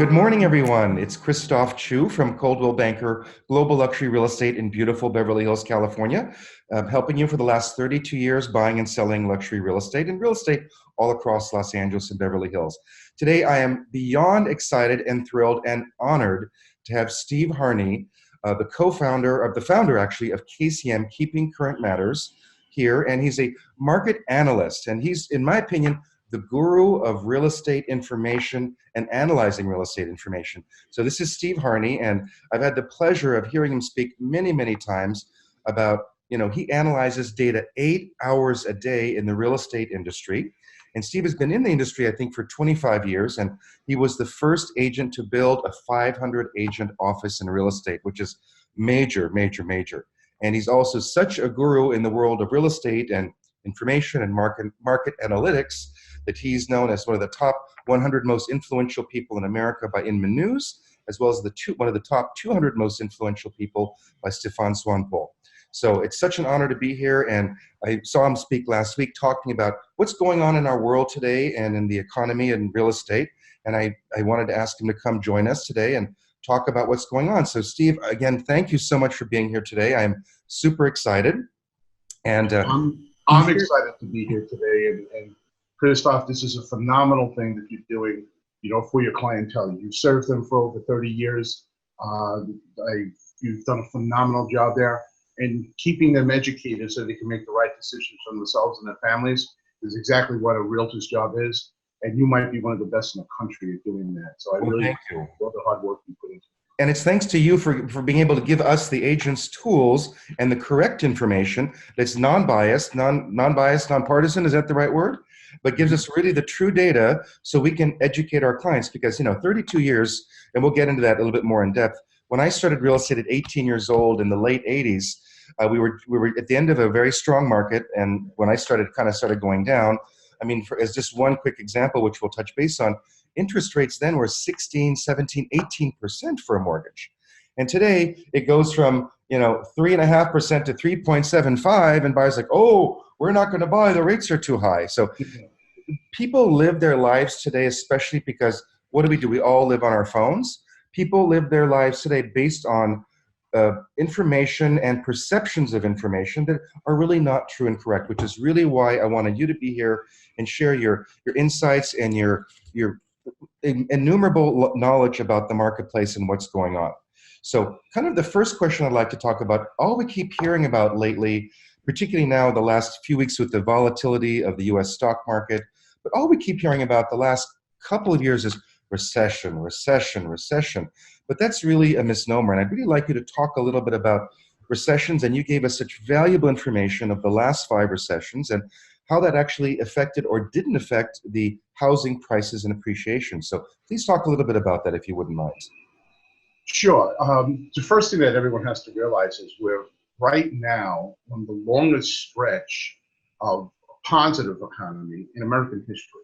Good morning, everyone. It's Christophe Choo from Coldwell Banker Global Luxury Real Estate in beautiful Beverly Hills, California, helping you for the last 32 years buying and selling luxury real estate and real estate all across Los Angeles and Beverly Hills. Today, I am beyond excited and thrilled and honored to have Steve Harney, the founder actually of KCM, Keeping Current Matters, here, and he's a market analyst, and he's, in my opinion, the guru of real estate information and analyzing real estate information. So this is Steve Harney, and I've had the pleasure of hearing him speak many, many times about, he analyzes data 8 hours a day in the real estate industry. And Steve has been in the industry, I think, for 25 years, and he was the first agent to build a 500 agent office in real estate, which is major, major, major. And he's also such a guru in the world of real estate and information and market analytics that he's known as one of the top 100 most influential people in America by Inman News, as well as one of the top 200 most influential people by Stefan Swanepoel. So it's such an honor to be here, and I saw him speak last week talking about what's going on in our world today and in the economy and real estate, and I wanted to ask him to come join us today and talk about what's going on. So Steve, again, thank you so much for being here today. I'm super excited. And I'm excited to be here today, and Christophe, this is a phenomenal thing that you're doing, for your clientele. You've served them for over 30 years. You've done a phenomenal job there, and keeping them educated so they can make the right decisions for themselves and their families is exactly what a realtor's job is. And you might be one of the best in the country at doing that. So I really thank you. love the hard work you put into it. And it's thanks to you for being able to give us, the agents, tools and the correct information that's non-biased, nonpartisan, is that the right word? But gives us really the true data so we can educate our clients, because 32 years, and we'll get into that a little bit more in depth. When I started real estate at 18 years old in the late 80s, we were at the end of a very strong market, and when I started going down, as just one quick example, which we'll touch base on, interest rates then were 16, 17, 18% for a mortgage. And today it goes from 3.5% to 3.75, and buyers like, oh, we're not going to buy, the rates are too high. So people live their lives today, especially because what do? We all live on our phones. People live their lives today based on information and perceptions of information that are really not true and correct, which is really why I wanted you to be here and share your insights and your innumerable knowledge about the marketplace and what's going on. So kind of the first question I'd like to talk about, all we keep hearing about lately, particularly now the last few weeks with the volatility of the US stock market, but all we keep hearing about the last couple of years is recession, recession, recession. But that's really a misnomer, and I'd really like you to talk a little bit about recessions, and you gave us such valuable information of the last 5 recessions and how that actually affected or didn't affect the housing prices and appreciation. So please talk a little bit about that if you wouldn't mind. Sure. The first thing that everyone has to realize is we're right now on the longest stretch of positive economy in American history.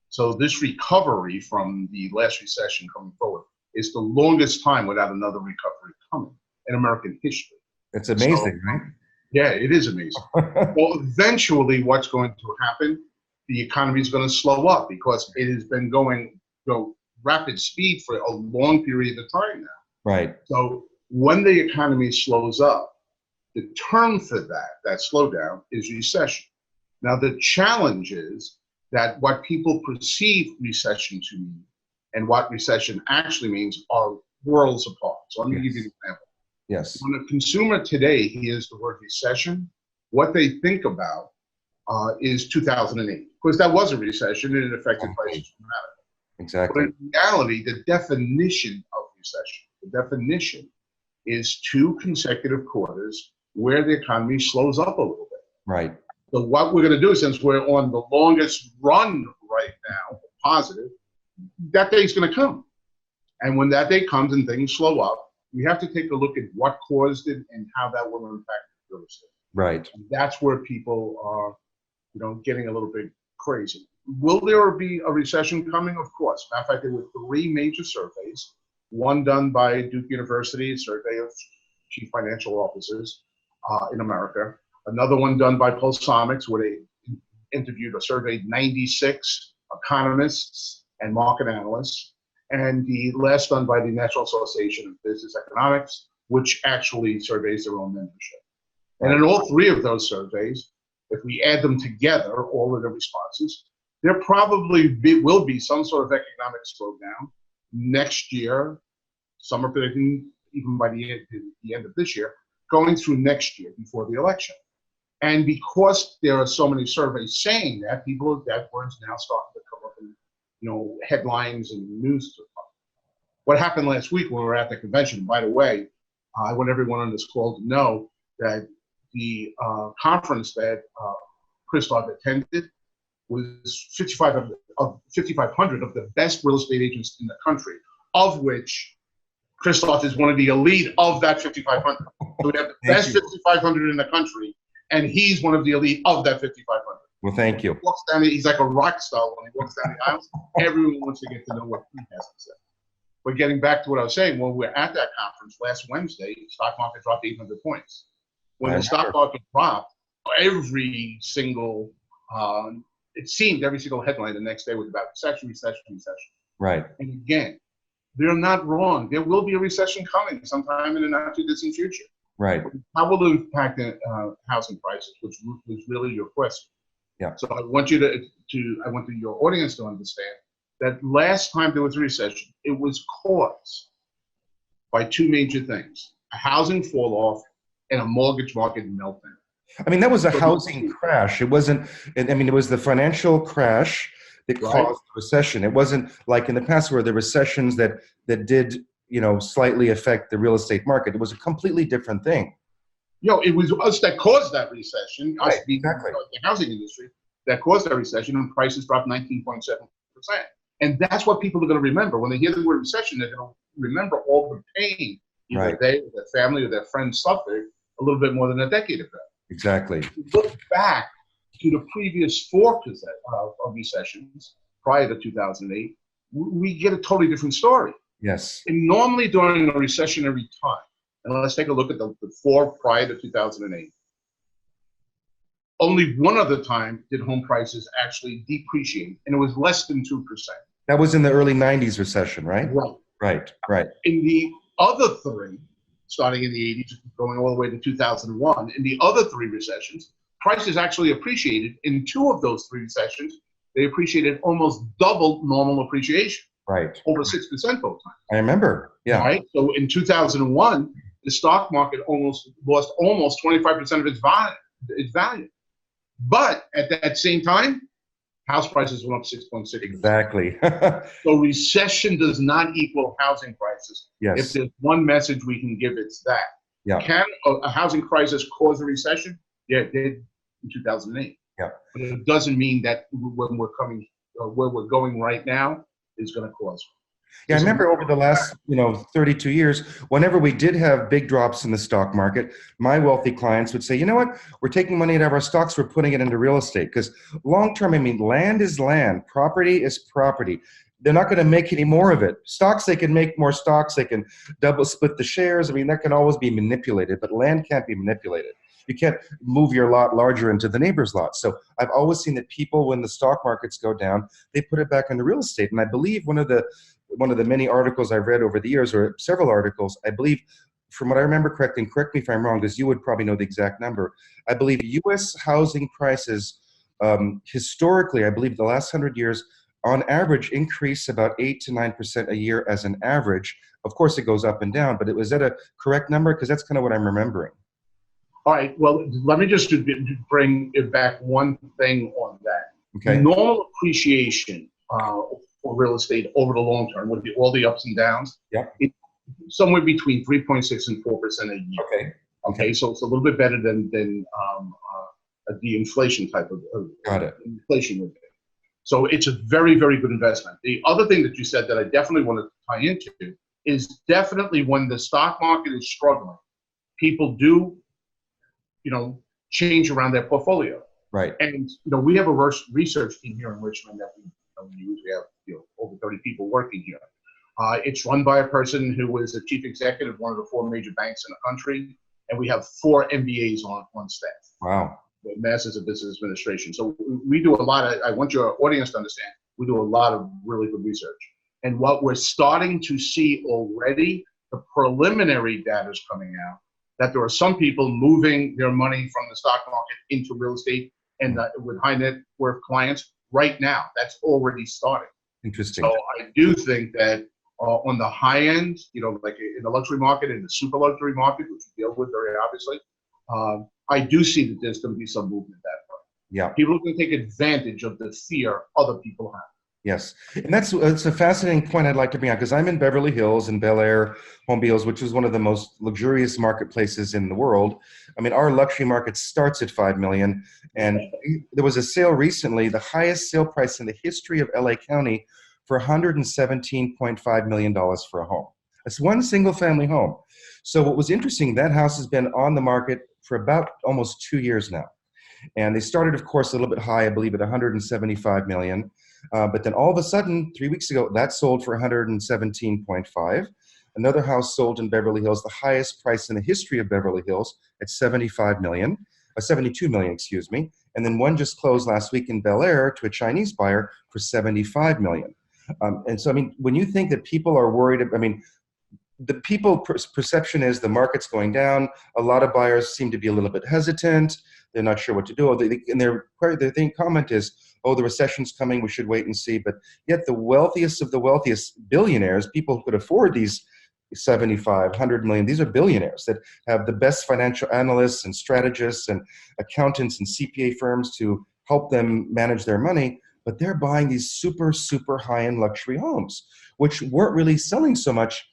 So this recovery from the last recession coming forward is the longest time without another recovery coming in American history. It's amazing, right? Yeah, it is amazing. Well, eventually what's going to happen, the economy is going to slow up because it has been going rapid speed for a long period of time now. Right. So when the economy slows up, the term for that slowdown is recession. Now the challenge is that what people perceive recession to mean and what recession actually means are worlds apart. So let me give you an example. Yes. When a consumer today hears the word recession, what they think about is 2008, because that was a recession and it affected prices dramatically. Exactly. But in reality, the definition of recession, the definition is 2 consecutive quarters where the economy slows up a little bit. Right. So what we're going to do, since we're on the longest run right now, positive, that day's going to come. And when that day comes and things slow up, we have to take a look at what caused it and how that will impact real estate. Right. And that's where people are, getting a little bit crazy. Will there be a recession coming? Of course. Matter of fact, there were 3 major surveys. One done by Duke University, a survey of chief financial officers in America. Another one done by Pulsomics, where they interviewed or surveyed 96 economists and market analysts. and the last done by the National Association of Business Economics, which actually surveys their own membership. And in all three of those surveys, if we add them together, all of the responses, there probably will be some sort of economic slowdown next year. Some are predicting even by the end of this year, going through next year before the election. And because there are so many surveys saying that, that word's now starting to come up in headlines and news. What happened last week when we were at the convention, by the way, I want everyone on this call to know that the conference that Christophe attended was 5,500 of the best real estate agents in the country, of which Christophe is one of the elite of that 5,500. So we have the best 5,500 in the country, and he's one of the elite of that 5,500. Well, thank you. He's like a rock star when he walks down the aisles. Everyone wants to get to know what he has to say. But getting back to what I was saying, when we were at that conference last Wednesday, the stock market dropped 800 points. When the stock market dropped, every single, it seemed every single headline the next day was about recession. Right. And again, they're not wrong. There will be a recession coming sometime in the not too distant future. Right. How will it impact housing prices, which was really your question? Yeah. So I want I want your audience to understand that last time there was a recession, it was caused by two major things: a housing fall off and a mortgage market meltdown. I mean, that was a housing crash. It wasn't, I mean, it was the financial crash that caused the recession. It wasn't like in the past where the recessions that did, slightly affect the real estate market. It was a completely different thing. It was us that caused that recession, right, us being exactly. The housing industry, that caused that recession, and prices dropped 19.7%. And that's what people are going to remember. When they hear the word recession, they're going to remember all the pain either they, or their family, or their friends suffered a little bit more than a decade ago. Exactly. If you look back to the previous four recessions prior to 2008, we get a totally different story. Yes. And normally during a recessionary time, and let's take a look at the four prior to 2008, only one other time did home prices actually depreciate, and it was less than 2%. That was in the early 90s recession, right? Right. Right. In the other three, starting in the 80s, going all the way to 2001, in the other three recessions, prices actually appreciated. In two of those three recessions, they appreciated almost double normal appreciation. Right. Over 6% both times. I remember. Yeah. Right. So in 2001, the stock market lost almost 25% of its value. But at that same time, house prices went up 6.6%. Exactly. So recession does not equal housing prices. Yes. If there's one message we can give, it's that. Yeah. Can a housing crisis cause a recession? Yeah, it did in 2008. Yeah. But it doesn't mean that when we're coming, where we're going right now is going to cause. Yeah, I remember over the last, 32 years, whenever we did have big drops in the stock market, my wealthy clients would say, you know what, we're taking money out of our stocks, we're putting it into real estate. Because long term, I mean, land is land, property is property. They're not going to make any more of it. Stocks, they can make more stocks, they can double split the shares. I mean, that can always be manipulated, but land can't be manipulated. You can't move your lot larger into the neighbor's lot. So I've always seen that people, when the stock markets go down, they put it back into real estate. And I believe one of the many articles I've read over the years, or several articles, I believe, from what I remember correctly, and correct me if I'm wrong, because you would probably know the exact number, I believe U.S. housing prices, historically, I believe the last 100 years, on average, increase about 8 to 9% a year as an average. Of course, it goes up and down, but was that a correct number? Because that's kind of what I'm remembering. All right, well, let me just bring it back one thing on that. Okay. Normal appreciation for real estate over the long term, with all the ups and downs, it's somewhere between 3.6 and 4% a year. Okay, so it's a little bit better than the inflation type of inflation would be. So it's a very, very good investment. The other thing that you said that I definitely want to tie into is definitely when the stock market is struggling, people do change around their portfolio. Right. And we have a research team here in Richmond that we use. We have over 30 people working here. It's run by a person who was a chief executive of one of the four major banks in the country, and we have 4 MBAs on staff. Wow. The Masters of Business Administration. So we do a lot of, I want your audience to understand, we do a lot of really good research. And what we're starting to see already, the preliminary data is coming out, that there are some people moving their money from the stock market into real estate and with high net worth clients right now. That's already starting. Interesting. So I do think that on the high end, like in the luxury market, in the super luxury market, which we deal with very obviously, I do see that there's going to be some movement that way. Yeah. People are going to take advantage of the fear other people have. Yes, and that's a fascinating point I'd like to bring out, because I'm in Beverly Hills and Bel Air, Home Beals, which is one of the most luxurious marketplaces in the world. I mean, our luxury market starts at $5 million, and there was a sale recently, the highest sale price in the history of LA County, for $117.5 million for a home. That's one single family home. So what was interesting, that house has been on the market for about almost 2 years now. And they started, of course, a little bit high, I believe, at 175 million. But then all of a sudden, 3 weeks ago, that sold for 117.5. Another house sold in Beverly Hills, the highest price in the history of Beverly Hills, at 72 million, excuse me. And then one just closed last week in Bel Air to a Chinese buyer for 75 million. And so, I mean, when you think that people are worried, I mean, the people perception is the market's going down. A lot of buyers seem to be a little bit hesitant. They're not sure what to do. And their comment is, oh, the recession's coming, we should wait and see. But yet the wealthiest of the wealthiest billionaires, people who could afford these 75, 100 million, these are billionaires that have the best financial analysts and strategists and accountants and CPA firms to help them manage their money. But they're buying these super, super high-end luxury homes, which weren't really selling so much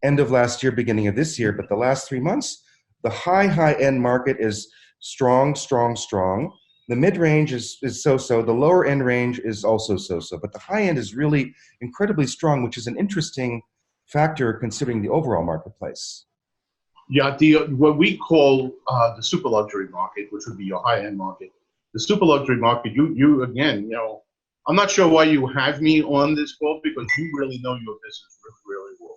end of last year, beginning of this year. But the last 3 months, the high-end market is strong, strong, strong. The mid-range is so-so. The lower-end range is also so-so. But the high-end is really incredibly strong, which is an interesting factor considering the overall marketplace. Yeah, what we call the super luxury market, which would be your high-end market. The super luxury market, you again, I'm not sure why you have me on this call, because you really know your business really well.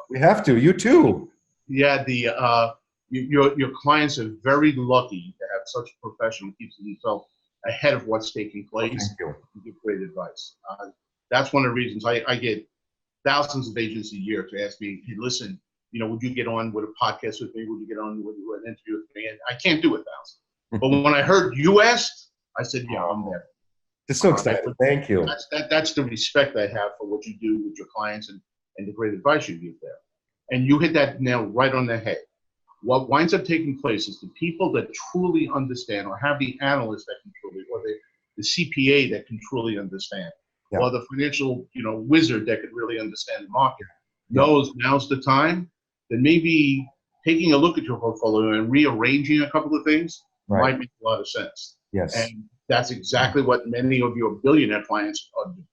We have to. You too. Yeah, your clients are very lucky to have such a professional who keeps themselves ahead of what's taking place. Thank you. Give great advice. That's one of the reasons I get thousands of agents a year to ask me, hey, listen, would you get on with a podcast with me? Would you get on with an interview with me? And I can't do 1,000. But when I heard you asked, I said, yeah, I'm there. It's so exciting. Thank you. That's the respect I have for what you do with your clients and the great advice you give there. And you hit that nail right on the head. What winds up taking place is the people that truly understand, or have the analysts that can truly, or the CPA that can truly understand, or the financial wizard that could really understand the market, knows now's the time. Then maybe taking a look at your portfolio and rearranging a couple of things might make a lot of sense. Yes. And that's exactly what many of your billionaire clients are doing.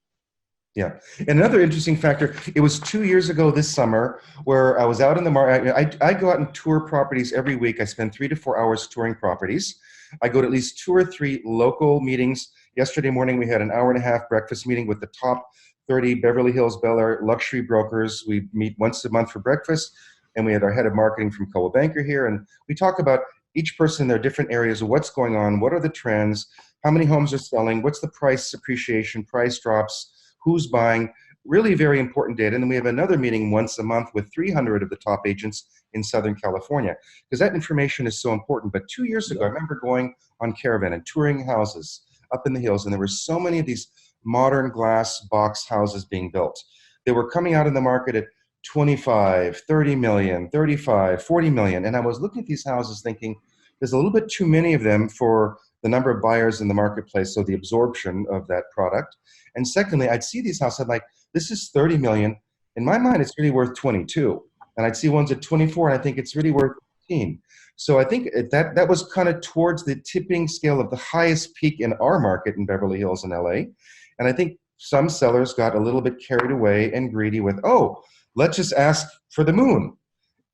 Yeah. And another interesting factor, it was 2 years ago this summer where I was out in the market. I go out and tour properties every week. I spend 3 to 4 hours touring properties. I go to at least 2 or 3 local meetings. Yesterday morning, we had an hour-and-a-half breakfast meeting with the top 30 Beverly Hills, Bel Air luxury brokers. We meet once a month for breakfast, and we had our head of marketing from Coldwell Banker here. And we talk about each person in their different areas of what's going on, what are the trends, how many homes are selling, what's the price appreciation, price drops, who's buying, really very important data. And then we have another meeting once a month with 300 of the top agents in Southern California, because that information is so important. But 2 years ago, I remember going on caravan and touring houses up in the hills, and there were so many of these modern glass box houses being built. They were coming out in the market at 25, 30 million, 35, 40 million. And I was looking at these houses thinking, there's a little bit too many of them for the number of buyers in the marketplace, so the absorption of that product. And secondly, I'd see these houses, I'm like, this is 30 million. In my mind, it's really worth 22. And I'd see ones at 24, and I think it's really worth 15. So I think that was kind of towards the tipping scale of the highest peak in our market in Beverly Hills and LA. And I think some sellers got a little bit carried away and greedy with, oh, let's just ask for the moon.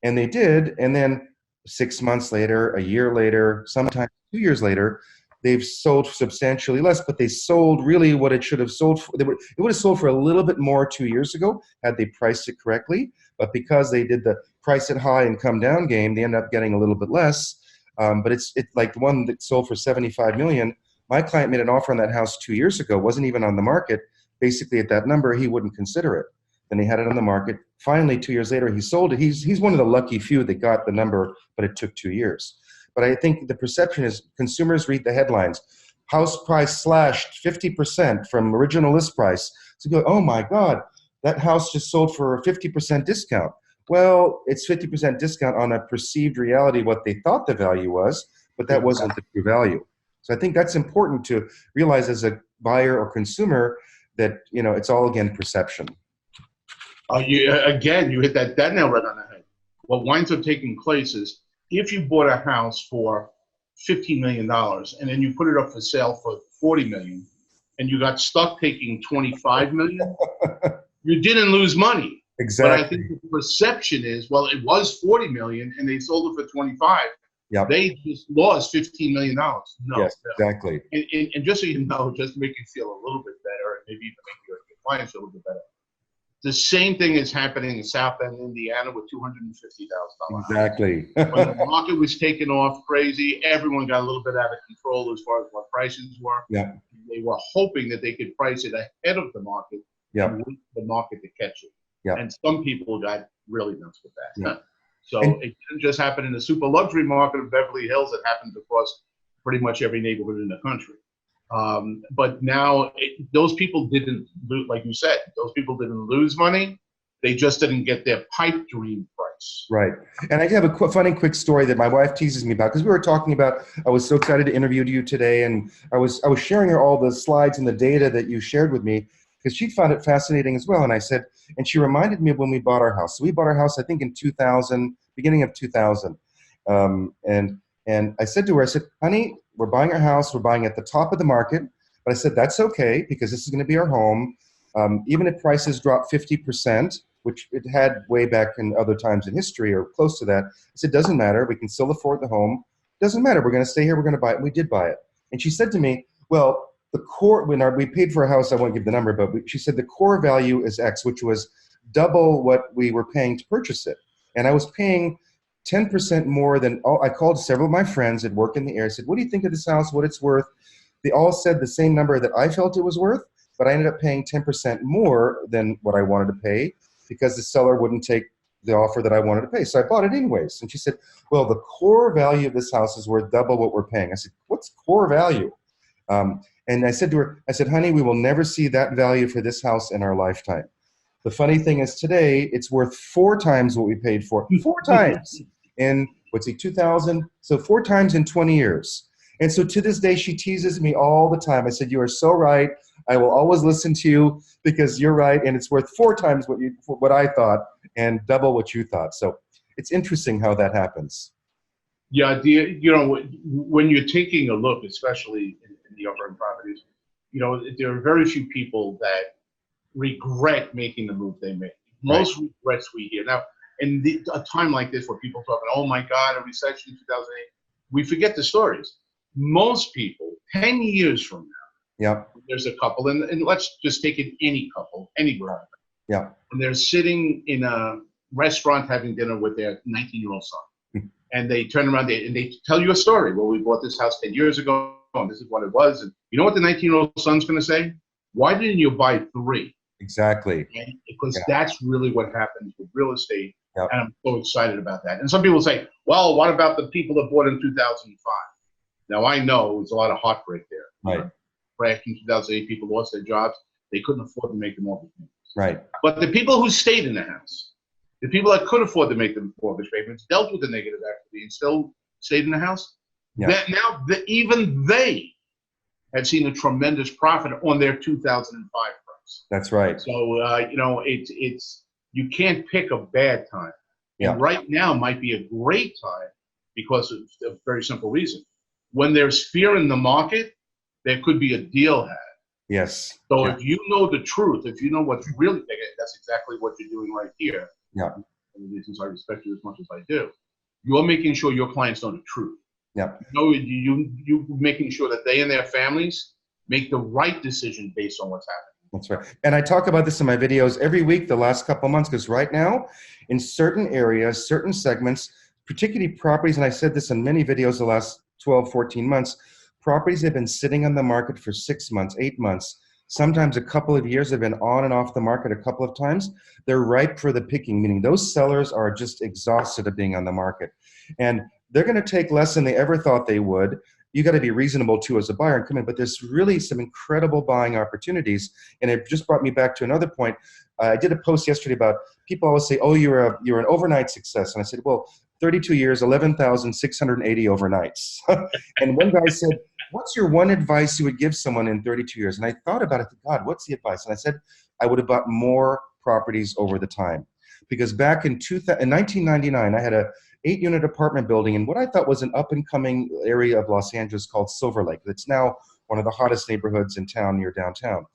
And they did. And then 6 months later, a year later, sometimes 2 years later, they've sold substantially less, but they sold really what it should have sold for. It would have sold for a little bit more 2 years ago had they priced it correctly. But because they did the price it high and come down game, they end up getting a little bit less. But it's like the one that sold for 75 million. My client made an offer on that house 2 years ago, wasn't even on the market. Basically at that number, he wouldn't consider it. Then he had it on the market. Finally, 2 years later, he sold it. He's one of the lucky few that got the number, but it took 2 years. But I think the perception is consumers read the headlines. House price slashed 50% from original list price. So you go, oh my God, that house just sold for a 50% discount. Well, it's 50% discount on a perceived reality, what they thought the value was, but that wasn't the true value. So I think that's important to realize as a buyer or consumer that, it's all, again, perception. You hit that nail right on the head. What winds up taking place is if you bought a house for $15 million and then you put it up for sale for $40 million and you got stuck taking $25 million, you didn't lose money. Exactly. But I think the perception is, well, it was $40 million and they sold it for $25. Yep. They just lost $15 million. No. Yes, exactly. And just so you know, just to make you feel a little bit better, and maybe even make your clients feel a little bit better, the same thing is happening in South Bend, Indiana with $250,000. Exactly. When the market was taking off crazy, everyone got a little bit out of control as far as what prices were. Yeah. They were hoping that they could price it ahead of the market and wait for the market to catch it. Yeah. And some people got really nuts with that. Yeah. So it didn't just happen in the super luxury market of Beverly Hills. It happened across pretty much every neighborhood in the country. But now those people didn't lose, like you said, those people didn't lose money. They just didn't get their pipe dream price. Right. And I have a funny quick story that my wife teases me about, because we were talking about, I was so excited to interview you today, and I was sharing her all the slides and the data that you shared with me, because she found it fascinating as well. And I said, and she reminded me of when we bought our house. So we bought our house, I think, in 2000, beginning of 2000. And I said to her, I said, honey, we're buying our house. We're buying at the top of the market. But I said, that's okay, because this is going to be our home. Even if prices drop 50%, which it had way back in other times in history or close to that, I said, doesn't matter. We can still afford the home. Doesn't matter. We're going to stay here. We're going to buy it. And we did buy it. And she said to me, well, the core, we paid for a house, I won't give the number, but she said the core value is X, which was double what we were paying to purchase it. And I was paying 10% more than, I called several of my friends that work in the area. I said, what do you think of this house, what it's worth? They all said the same number that I felt it was worth, but I ended up paying 10% more than what I wanted to pay because the seller wouldn't take the offer that I wanted to pay. So I bought it anyways. And she said, well, the core value of this house is worth double what we're paying. I said, what's core value? And I said to her, I said, honey, we will never see that value for this house in our lifetime. The funny thing is today, it's worth 4 times what we paid for. 4 times in, 2000? So 4 times in 20 years. And so to this day, she teases me all the time. I said, you are so right. I will always listen to you because you're right. And it's worth 4 times what I thought and double what you thought. So it's interesting how that happens. Yeah, when you're taking a look, especially in the upper end properties, there are very few people that regret making the move they made. Most regrets we hear. Now, in a time like this where people talk about, oh my God, a recession in 2008, we forget the stories. Most people, 10 years from now, there's a couple, and let's just take it any couple, anywhere. Yeah. And they're sitting in a restaurant having dinner with their 19-year-old son. And they turn around and they tell you a story. Well, we bought this house 10 years ago, and this is what it was. And you know what the 19-year-old son's going to say? Why didn't you buy 3? Exactly. And because that's really what happens with real estate. And I'm so excited about that. And some people say, well, what about the people that bought in 2005? Now, I know it was a lot of heartbreak there. Right. Back in 2008, people lost their jobs. They couldn't afford to make the mortgage payments. Right. But the people who stayed in the house, the people that could afford to make the mortgage payments, dealt with the negative equity and still stayed in the house. Yeah. Even they had seen a tremendous profit on their 2005 price. That's right. So it's you can't pick a bad time. Yeah. And right now might be a great time because of a very simple reason. When there's fear in the market, there could be a deal had. Yes. So if you know the truth, if you know what's really big, that's exactly what you're doing right here. Yeah. And the reasons I respect you as much as I do, you're making sure your clients know the truth. Yeah. You making sure that they and their families make the right decision based on what's happening. That's right. And I talk about this in my videos every week the last couple of months, because right now, in certain areas, certain segments, particularly properties, and I said this in many videos the last 12, 14 months, properties have been sitting on the market for 6 months, 8 months. sometimes a couple of years. They've been on and off the market a couple of times. They're ripe for the picking, meaning those sellers are just exhausted of being on the market. And they're going to take less than they ever thought they would. You got to be reasonable too as a buyer and come in, but there's really some incredible buying opportunities. And it just brought me back to another point. I did a post yesterday about people always say, oh, you're an overnight success. And I said, well, 32 years, 11,680 overnights. And one guy said, what's your one advice you would give someone in 32 years? And I thought about it, God, what's the advice? And I said, I would have bought more properties over the time. Because back in 1999, I had a 8-unit apartment building in what I thought was an up-and-coming area of Los Angeles called Silver Lake. It's now one of the hottest neighborhoods in town near downtown.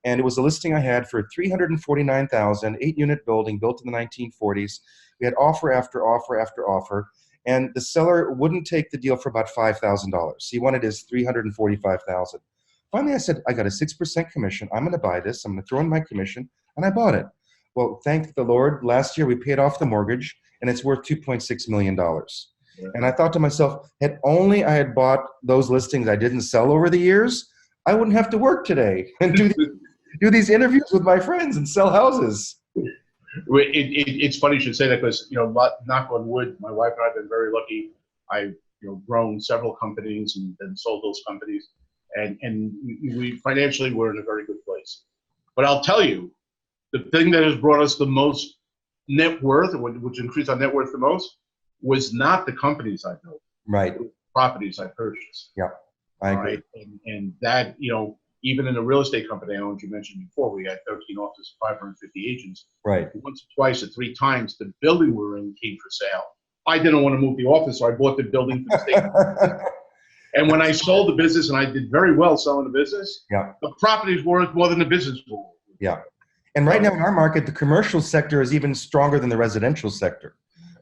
And it was a listing I had for $349,000, 8-unit building built in the 1940s. We had offer after offer after offer, and the seller wouldn't take the deal for about $5,000. He wanted his $345,000. Finally, I said, I got a 6% commission. I'm going to buy this. I'm going to throw in my commission, and I bought it. Well, thank the Lord, last year we paid off the mortgage, and it's worth $2.6 million. Yeah. And I thought to myself, had only I had bought those listings I didn't sell over the years, I wouldn't have to work today and do these interviews with my friends and sell houses. It's funny you should say that because, knock on wood, my wife and I have been very lucky. I've grown several companies and then sold those companies, and we financially we're in a very good place. But I'll tell you, the thing that has brought us the most net worth, which increased our net worth the most, was not the companies I built. Right. Properties I purchased. Yeah, I agree. Right? And that, even in the real estate company I owned, you mentioned before, we had 13 offices, 550 agents. Right. Once, twice, or three times, the building we were in came for sale. I didn't want to move the office, so I bought the building for the state. And when I sold the business, and I did very well selling the business, yeah, the property's worth more than the business was. Yeah. And right now in our market, the commercial sector is even stronger than the residential sector.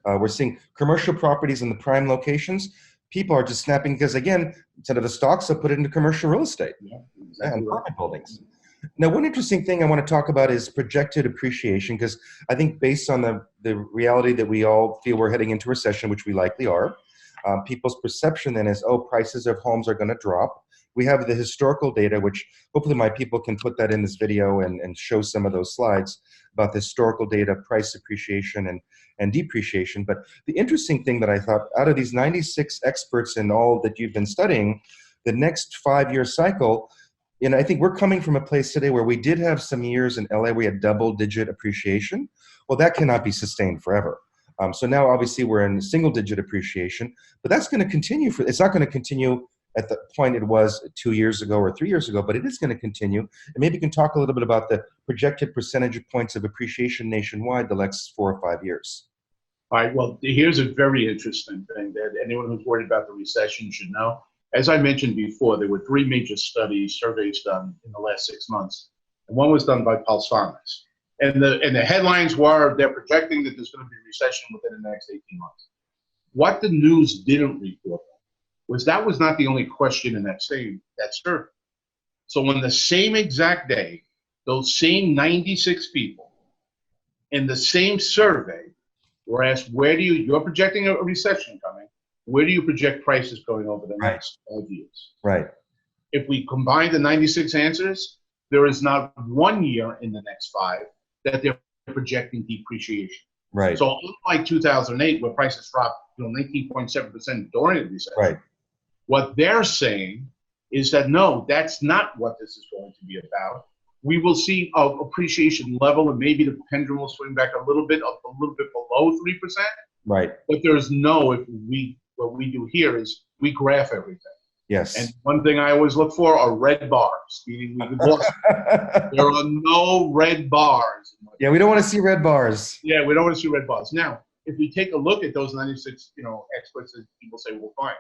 We're seeing commercial properties in the prime locations. People are just snapping because, again, instead of the stocks, they'll put it into commercial real estate and apartment buildings. Now, one interesting thing I want to talk about is projected appreciation, because I think based on the reality that we all feel we're heading into recession, which we likely are, people's perception then is, oh, prices of homes are going to drop. We have the historical data, which hopefully my people can put that in this video and show some of those slides about the historical data, price appreciation and depreciation. But the interesting thing that I thought, out of these 96 experts and all that you've been studying, the next 5-year cycle, I think we're coming from a place today where we did have some years in LA where we had double-digit appreciation. Well, that cannot be sustained forever. So now obviously we're in single-digit appreciation, but that's going to continue. It's not going to continue at the point it was 2 years ago or 3 years ago, but it is going to continue. And maybe you can talk a little bit about the projected percentage points of appreciation nationwide the next 4 or 5 years. All right, well, here's a very interesting thing that anyone who's worried about the recession should know. As I mentioned before, there were 3 major surveys done in the last 6 months. And one was done by Pulse. And the headlines were, they're projecting that there's going to be a recession within the next 18 months. What the news didn't report was that was not the only question in that survey. So on the same exact day, those same 96 people in the same survey were asked, you're projecting a recession coming, where do you project prices going over the next 5 years? Right. If we combine the 96 answers, there is not 1 year in the next 5 that they're projecting depreciation. Right. So unlike 2008, where prices dropped 19.7% during the recession, right. What they're saying is that, no, that's not what this is going to be about. We will see an appreciation level, and maybe the pendulum will swing back a little bit below 3%. Right. But there's what we do here is we graph everything. Yes. And one thing I always look for are red bars, meaning we could look. There are no red bars. Yeah, we don't want to see red bars. Yeah, we don't want to see red bars. Now, if we take a look at those 96, experts that people say we'll find.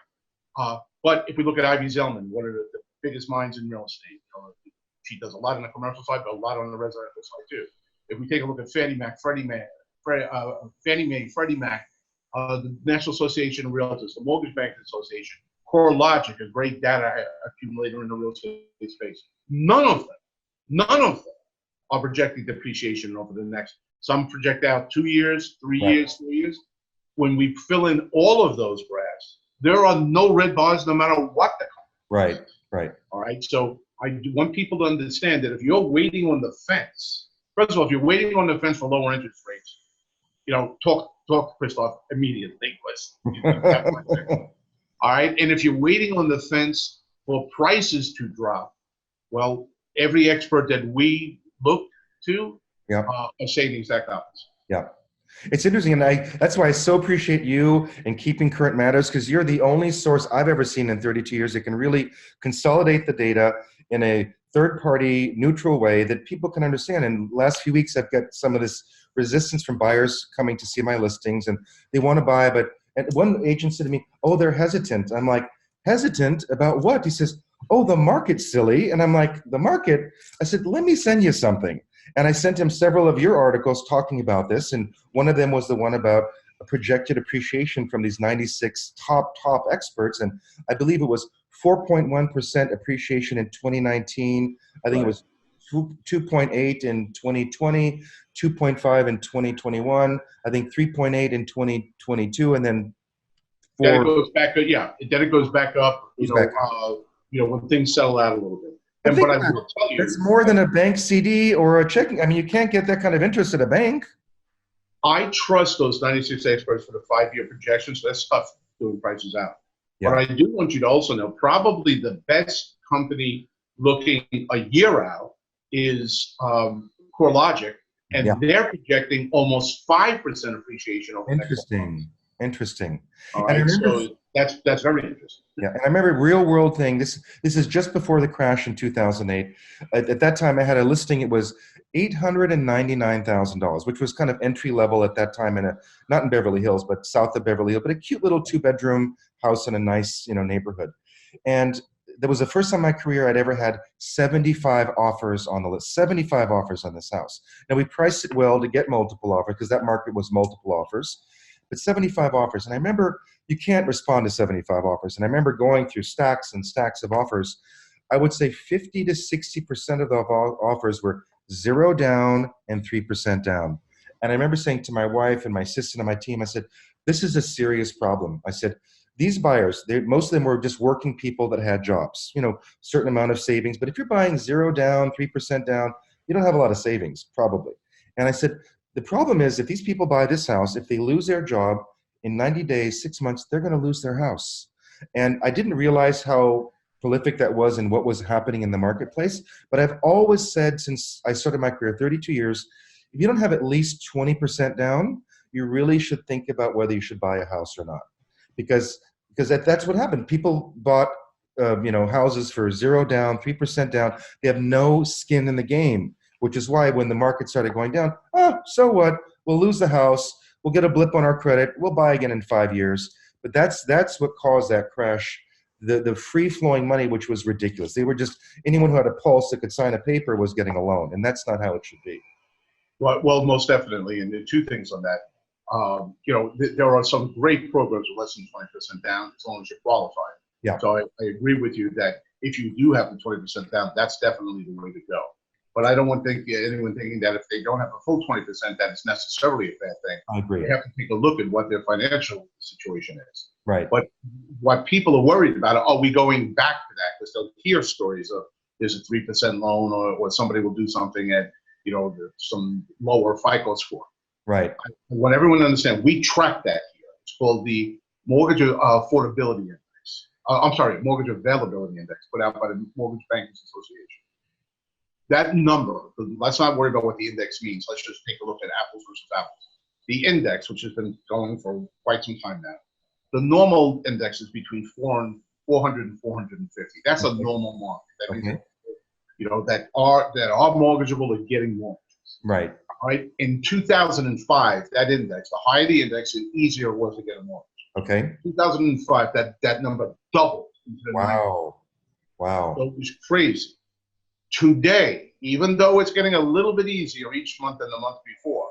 But if we look at Ivy Zellman, one of the biggest minds in real estate, she does a lot on the commercial side, but a lot on the residential side too. If we take a look at Fannie Mae, Freddie Mac, the National Association of Realtors, the Mortgage Bankers Association, CoreLogic, a great data accumulator in the real estate space, none of them are projecting depreciation over the next. Some project out 2 years, 3 years, 4 years. When we fill in all of those graphs, there are no red bars, no matter what the company. Right. All right. So I want people to understand that if you're waiting on the fence, first of all, if you're waiting on the fence for lower interest rates, talk to Christophe immediately, because all right. And if you're waiting on the fence for prices to drop, well, every expert that we look to are saying the exact opposite. Yeah. It's interesting, and that's why I so appreciate you and keeping current matters, because you're the only source I've ever seen in 32 years that can really consolidate the data in a third-party, neutral way that people can understand. And last few weeks, I've got some of this resistance from buyers coming to see my listings, and they want to buy, and one agent said to me, "Oh, they're hesitant." I'm like, "Hesitant about what?" He says, "Oh, the market's silly." And I'm like, "The market?" I said, "Let me send you something." And I sent him several of your articles talking about this, and one of them was the one about a projected appreciation from these 96 top experts, and I believe it was 4.1% appreciation in 2019. I think it was 2.8 in 2020, 2.5 in 2021. I think 3.8 in 2022, and then then it goes back. Yeah, then it goes back up. When things settle out a little bit. But I will tell you, that's more than a bank CD or a checking. I mean, you can't get that kind of interest at a bank. I trust those 96 experts for the 5-year projections. So that's tough doing prices out. Yeah. But I do want you to also know, probably the best company looking a year out is CoreLogic, and they're projecting almost 5% appreciation over the next month. Interesting. All right, so that's very interesting. Yeah, and I remember a real world thing. This is just before the crash in 2008. At that time, I had a listing. It was $899,000, which was kind of entry level at that time not in Beverly Hills, but south of Beverly Hills, but a cute little 2-bedroom house in a nice neighborhood. And that was the first time in my career I'd ever had 75 offers on the list. 75 offers on this house. Now we priced it well to get multiple offers because that market was multiple offers. But 75 offers. And I remember you can't respond to 75 offers. And I remember going through stacks and stacks of offers. I would say 50 to 60% of the offers were 0 down and 3% down. And I remember saying to my wife and my assistant and my team, I said, "This is a serious problem." I said, "These buyers, most of them were just working people that had jobs, certain amount of savings. But if you're buying 0 down, 3% down, you don't have a lot of savings, probably." And I said, "The problem is if these people buy this house, if they lose their job in 90 days, 6 months, they're going to lose their house." And I didn't realize how prolific that was and what was happening in the marketplace. But I've always said, since I started my career 32 years, if you don't have at least 20% down, you really should think about whether you should buy a house or not. Because that's what happened. People bought houses for 0 down, 3% down. They have no skin in the game. Which is why when the market started going down, so what? We'll lose the house. We'll get a blip on our credit. We'll buy again in 5 years. But that's what caused that crash. The free-flowing money, which was ridiculous. They were just, anyone who had a pulse that could sign a paper was getting a loan, and that's not how it should be. Well, most definitely. And there are two things on that. There are some great programs with less than 20% down as long as you're qualified. Yeah. So I agree with you that if you do have the 20% down, that's definitely the way to go. But I don't want anyone thinking that if they don't have a full 20%, that is necessarily a bad thing. I agree. They have to take a look at what their financial situation is. Right. But what people are worried about are we going back to that? Because they'll hear stories of there's a 3% loan or somebody will do something at some lower FICO score. Right. I want everyone to understand we track that here. It's called the Mortgage Affordability Index. Mortgage Availability Index put out by the Mortgage Bankers Association. That number, let's not worry about what the index means. Let's just take a look at apples versus apples. The index, which has been going for quite some time now, the normal index is between 400 and 450. That's a normal market. That means that are mortgageable are getting mortgages. Right. All right. In 2005, that index, the higher the index, the easier it was to get a mortgage. Okay. 2005, that number doubled. Wow. So it was crazy. Today, even though it's getting a little bit easier each month than the month before,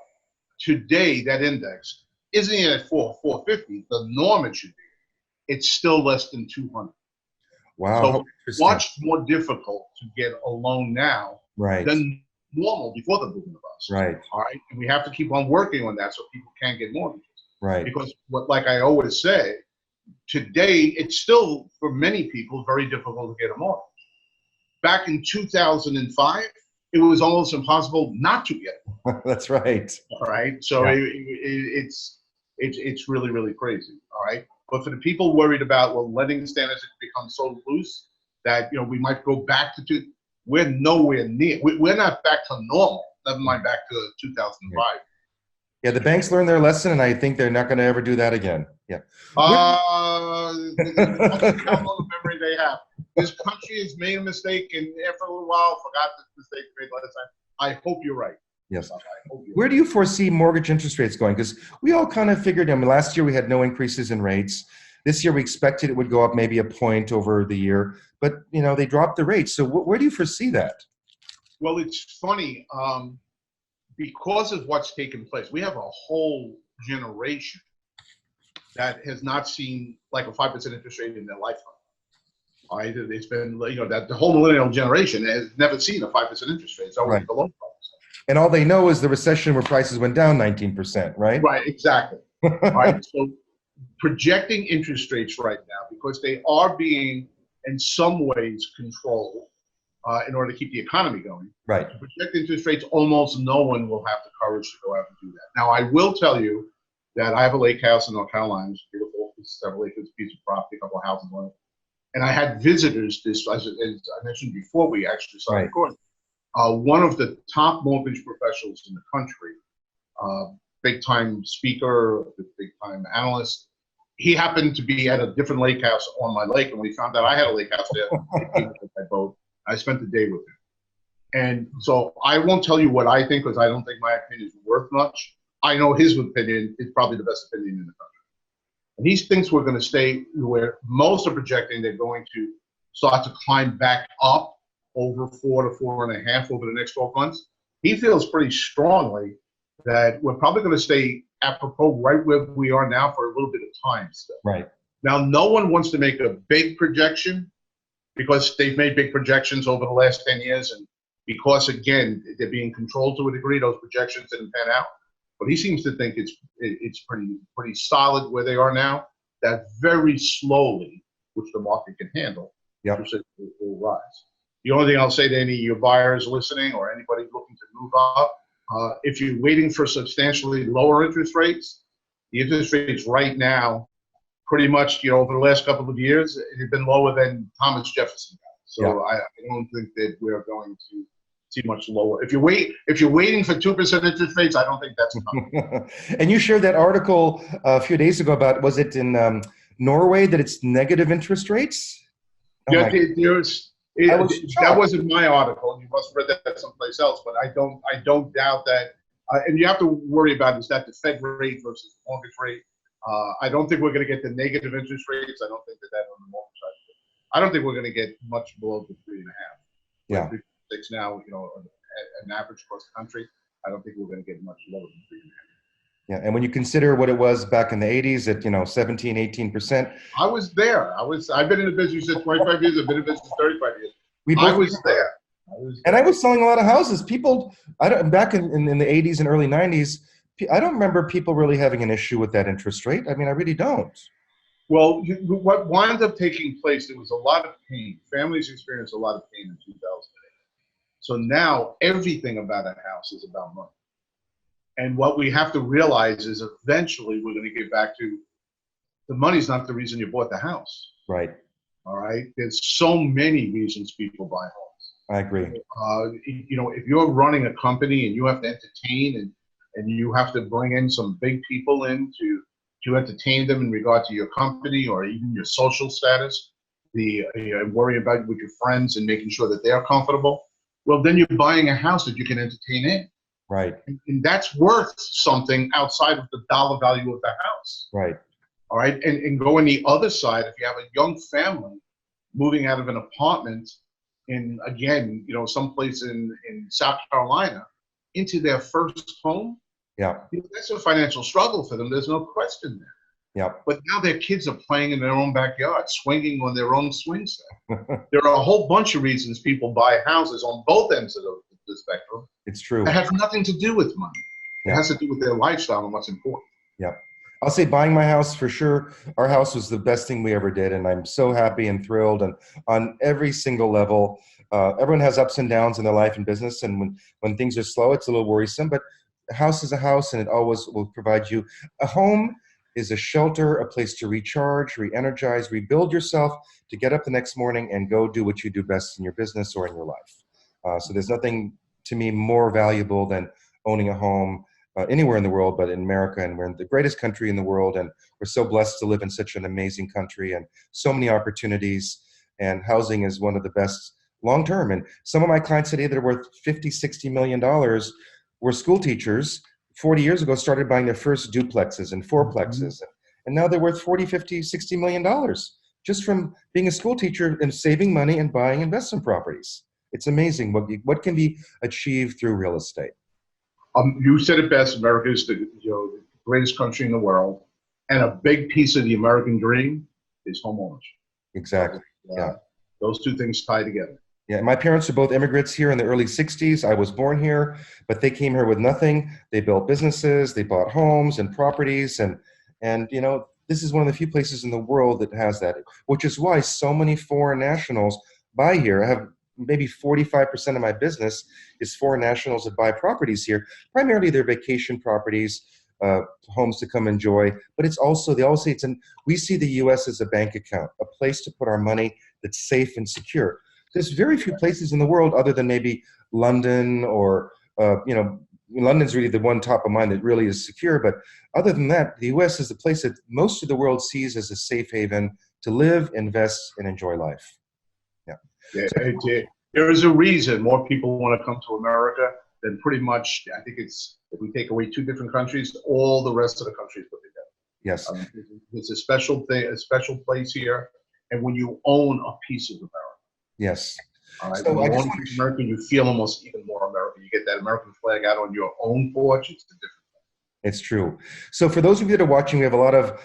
today that index isn't even at 450. The norm it should be. It's still less than 200. Wow. So much more difficult to get a loan now than normal before the boom and bust. Right. All right. And we have to keep on working on that so people can get mortgages. Right. Because like I always say, today it's still for many people very difficult to get a mortgage. back in 2005, it was almost impossible not to get it. That's right. All right. So Yeah. it's really, really crazy. All right. But for the people worried about, well, letting standards become so loose that, we might go back to, we're nowhere near, we're not back to normal, never mind back to 2005. Yeah, the banks learned their lesson, and I think they're not going to ever do that again. Yeah. How long memory they have. This country has made a mistake, and after a little while, forgot the mistake made last time. I hope you're right. Yes. I hope you're Where right. do you foresee mortgage interest rates going? Because we all kind of figured, last year we had no increases in rates. This year we expected it would go up maybe a point over the year, but they dropped the rates. So where do you foresee that? Well, it's funny. Because of what's taken place, we have a whole generation that has not seen like a 5% interest rate in their lifetime. All right, it's been that the whole millennial generation has never seen a 5% interest rate. It's always Right. below 5%. And all they know is the recession where prices went down 19%, right? Right, exactly. All right, so projecting interest rates right now, because they are being in some ways controlled in order to keep the economy going. Right. To project interest rates, almost no one will have the courage to go out and do that. Now, I will tell you that I have a lake house in North Carolina. It's beautiful. It's several acres, piece of property, a couple of houses on it. And I had visitors, as I mentioned before we actually started recording, one of the top mortgage professionals in the country, big-time speaker, big-time analyst. He happened to be at a different lake house on my lake, and we found out I had a lake house there. He came with my boat. I spent the day with him. And so I won't tell you what I think, because I don't think my opinion is worth much. I know his opinion is probably the best opinion in the country. And he thinks we're going to stay where most are projecting they're going to start to climb back up over 4 to 4.5 over the next 12 months. He feels pretty strongly that we're probably going to stay apropos right where we are now for a little bit of time still. Right. Now, no one wants to make a big projection because they've made big projections over the last 10 years. And because, again, they're being controlled to a degree, those projections didn't pan out. But he seems to think it's pretty solid where they are now, that very slowly, which the market can handle, will rise. The only thing I'll say to any of your buyers listening or anybody looking to move up, if you're waiting for substantially lower interest rates, the interest rates right now, pretty much, over the last couple of years, have been lower than Thomas Jefferson got. So I don't think that we're going to see much lower. If you're waiting for 2% interest rates, I don't think that's coming. And you shared that article a few days ago about, was it in Norway, that it's negative interest rates? Yeah, that wasn't my article. You must have read that someplace else, but I don't doubt that. And you have to worry about, is that the Fed rate versus the mortgage rate? I don't think we're going to get the negative interest rates. I don't think that on the mortgage side. I don't think we're going to get much below the 3.5. Yeah. 3.6 now, an average across the country. I don't think we're going to get much lower than 3.5. Yeah, and when you consider what it was back in the 80s at 17, 18%. I was there. I've been in the business for 25 years. I've been in business 35 years. I was there. And I was selling a lot of houses. People, back in the 80s and early 90s, I don't remember people really having an issue with that interest rate. I mean, I really don't. Well, what wound up taking place, there was a lot of pain. Families experienced a lot of pain in 2008. So now everything about a house is about money. And what we have to realize is eventually we're going to get back to the money's not the reason you bought the house. Right. All right. There's so many reasons people buy homes. I agree. If you're running a company and you have to entertain and you have to bring in some big people in to entertain them in regard to your company or even your social status, worry about with your friends and making sure that they're comfortable, well, then you're buying a house that you can entertain in. Right. And that's worth something outside of the dollar value of the house. Right. All right. And go on the other side, if you have a young family moving out of an apartment in, again, someplace in South Carolina into their first home, that's a financial struggle for them. There's no question there. Yeah. But now their kids are playing in their own backyard, swinging on their own swing set. There are a whole bunch of reasons people buy houses on both ends of the spectrum. It's true. It has nothing to do with money. It has to do with their lifestyle and what's important. Yeah. I'll say buying my house for sure. Our house was the best thing we ever did. And I'm so happy and thrilled and on every single level. Everyone has ups and downs in their life and business, and when things are slow, it's a little worrisome. But a house is a house, and it always will provide you a home. Is a shelter, a place to recharge, re-energize, rebuild yourself, to get up the next morning and go do what you do best in your business or in your life. So there's nothing to me more valuable than owning a home anywhere in the world, but in America, and we're in the greatest country in the world, and we're so blessed to live in such an amazing country and so many opportunities, and housing is one of the best long-term. And some of my clients today that are worth 50, 60 million dollars were school teachers 40 years ago, started buying their first duplexes and fourplexes. And now they're worth 40, 50, 60 million dollars just from being a school teacher and saving money and buying investment properties. It's amazing what can be achieved through real estate. You said it best. America is the greatest country in the world, and a big piece of the American dream is homeownership. Exactly. Yeah. Those two things tie together. Yeah, my parents are both immigrants here in the early 60s. I was born here, but they came here with nothing. They built businesses, they bought homes and properties, and you know, this is one of the few places in the world that has that, which is why so many foreign nationals buy here. I have maybe 45% of my business is foreign nationals that buy properties here. Primarily they're vacation properties, homes to come enjoy, but it's also, they all say we see the US as a bank account, a place to put our money that's safe and secure. There's very few places in the world other than maybe London or, London's really the one top of mind that really is secure. But other than that, the US is the place that most of the world sees as a safe haven to live, invest, and enjoy life. There is a reason more people want to come to America than pretty much, I think it's, if we take away two different countries, all the rest of the countries put together. Yes. It's a special thing, a special place here. And when you own a piece of America, yes. All right. So when you own American, you feel almost even more American. You get that American flag out on your own porch. It's a different thing. It's true. So for those of you that are watching, we have a lot of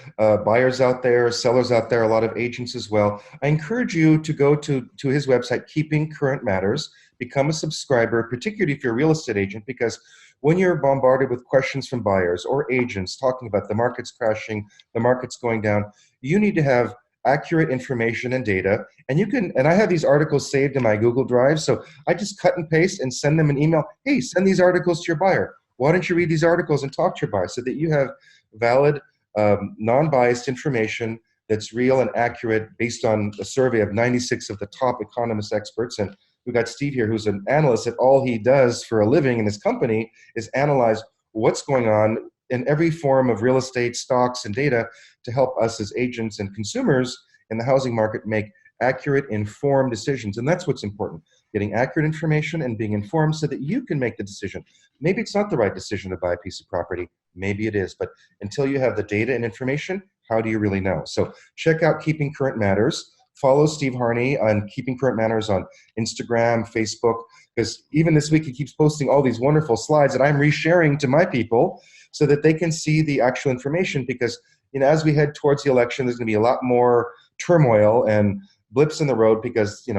buyers out there, sellers out there, a lot of agents as well. I encourage you to go to his website, Keeping Current Matters, become a subscriber, particularly if you're a real estate agent, because when you're bombarded with questions from buyers or agents talking about the market's crashing, the market's going down, you need to have accurate information and data. And I have these articles saved in my Google Drive, so I just cut and paste and send them an email. Hey, send these articles to your buyer. Why don't you read these articles and talk to your buyer so that you have valid, non-biased information that's real and accurate based on a survey of 96 of the top economist experts. And we've got Steve here, who's an analyst, that all he does for a living in his company is analyze what's going on in every form of real estate, stocks, and data to help us as agents and consumers in the housing market make accurate, informed decisions. And that's what's important, getting accurate information and being informed so that you can make the decision. Maybe it's not the right decision to buy a piece of property. Maybe it is. But until you have the data and information, how do you really know? So check out Keeping Current Matters. Follow Steve Harney on Keeping Current Matters on Instagram, Facebook, because even this week he keeps posting all these wonderful slides that I'm resharing to my people so that they can see the actual information, because as we head towards the election, there's going to be a lot more turmoil and blips in the road because,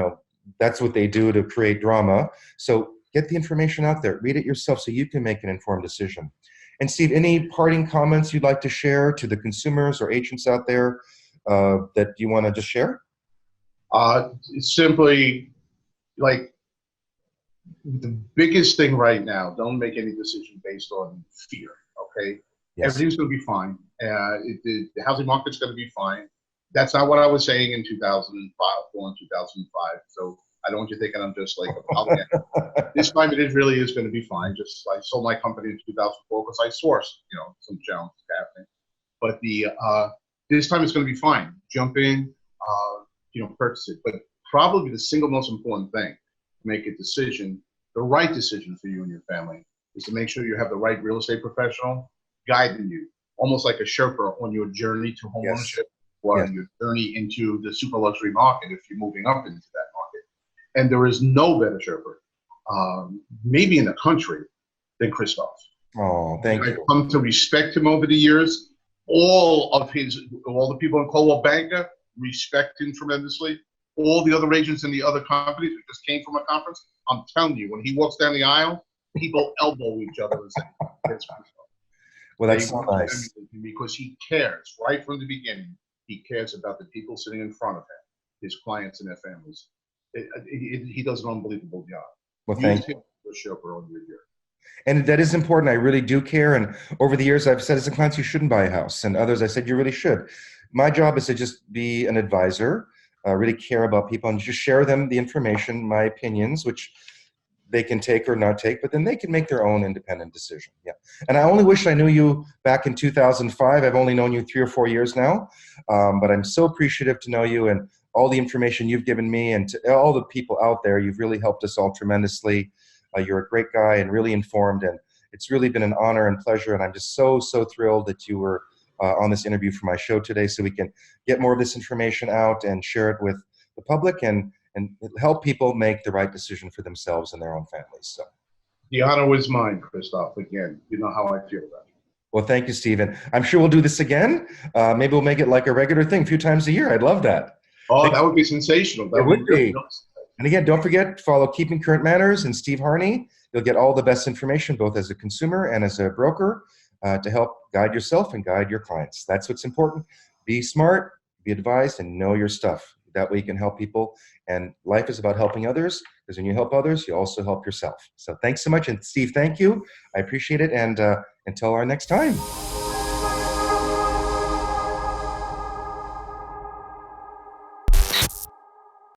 that's what they do to create drama. So get the information out there, read it yourself so you can make an informed decision. And Steve, any parting comments you'd like to share to the consumers or agents out there that you want to just share? Simply, like, the biggest thing right now, don't make any decision based on fear, okay? Yes. Everything's going to be fine. The housing market's going to be fine. That's not what I was saying in 2005, born 2005. So I don't want you thinking I'm just like a Pollyanna. This time it really is going to be fine. Just I sold my company in 2004 because I sourced, some challenges happening. But this time it's going to be fine. Jump in, purchase it. But probably the single most important thing to make a decision, the right decision for you and your family, is to make sure you have the right real estate professional guiding you, almost like a Sherpa on your journey to homeownership. Yes. Or yes. Your journey into the super luxury market if you're moving up into that market. And there is no better Sherpa, maybe in the country, than Christophe. Oh, thank you. I've come to respect him over the years. All the people in Coldwell Banker respect him tremendously. All the other agents in the other companies who just came from a conference, I'm telling you, when he walks down the aisle, people elbow each other and say, "That's Christophe." Well, that's so nice. Because he cares right from the beginning. He cares about the people sitting in front of him, his clients and their families. He does an unbelievable job. Well, Use thank him for a chaperone your year. And that is important. I really do care. And over the years, I've said as a client, you shouldn't buy a house. And others, I said, you really should. My job is to just be an advisor, really care about people and just share them the information, my opinions, which they can take or not take, but then they can make their own independent decision. Yeah. And I only wish I knew you back in 2005. I've only known you 3 or 4 years now. But I'm so appreciative to know you and all the information you've given me, and to all the people out there. You've really helped us all tremendously. You're a great guy and really informed, and it's really been an honor and pleasure. And I'm just so thrilled that you were on this interview for my show today, so we can get more of this information out and share it with the public and help people make the right decision for themselves and their own families. So the honor was mine, Christophe. Again, you know how I feel about it. Well, thank you, Stephen. I'm sure we'll do this again. Maybe we'll make it like a regular thing a few times a year. I'd love that. Oh, that would be sensational. That It would be. Good. And again, don't forget, follow Keeping Current Manners and Steve Harney. You'll get all the best information, both as a consumer and as a broker, to help guide yourself and guide your clients. That's what's important. Be smart, be advised, and know your stuff. That way you can help people. And life is about helping others, because when you help others, you also help yourself. So thanks so much. And Steve, thank you. I appreciate it. And until our next time.